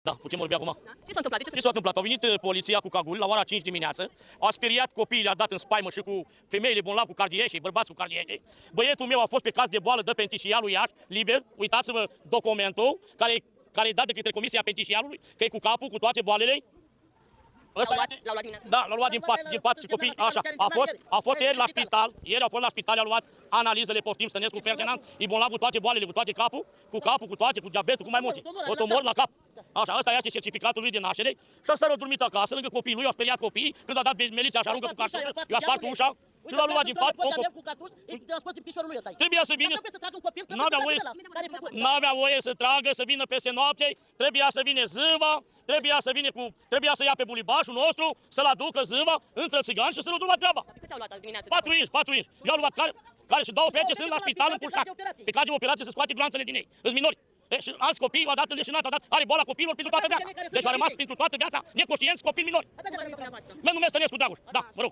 Da, putem vorbi acum. Da? Ce s-a întâmplat? De ce Ce s-a întâmplat? A venit poliția cu caguli la ora 5 dimineață, a speriat copiii, le-a dat în spaimă și cu femeile bolnavi cu cardieșii, bărbați cu cardieșii. Băietul meu a fost pe caz de boală de Pentisialul Iași, liber, uitați-vă documentul care e dat de către Comisia Pentisialului, că e cu capul, cu toate boalele. l-au luat dimineața? Da, l-a luat din pat și copii, așa. A fost ieri la spital, a luat analizele, poftim, Stănescu Ferdinand, e bolnav cu toate boalele, cu toate capul, cu toate, cu diabetul, cu mai multe. O tumor la cap. Așa, ăsta este certificatul lui de naștere și ăsta a dormit acasă, lângă copiii lui, a speriat copiii, când a dat miliția și aruncă cu cartofi, i-a spart ușa și l-a luat din pat. Trebuia să vină, n-avea voie să tragă, să vină peste noapte, trebuia să vină zâva, trebuia să ia pe bulibașul nostru, să-l aducă zâva între țigani și să-l ducă la treaba. Câți au luat azi dimineață? 4 inși. I-au luat care și două fete sunt la spital împușcați. Pe caz de operație să scoate gloanțele din ei. Îs minori. Și alți copii au dat înleșinat, are boala copilor pentru toată viața. Deci a rămas pentru toată viața neconștienți copii minori. Dar ce vă numesc dumneavoastră? Mă numesc Stănescu Dragoș. Da, mă rog.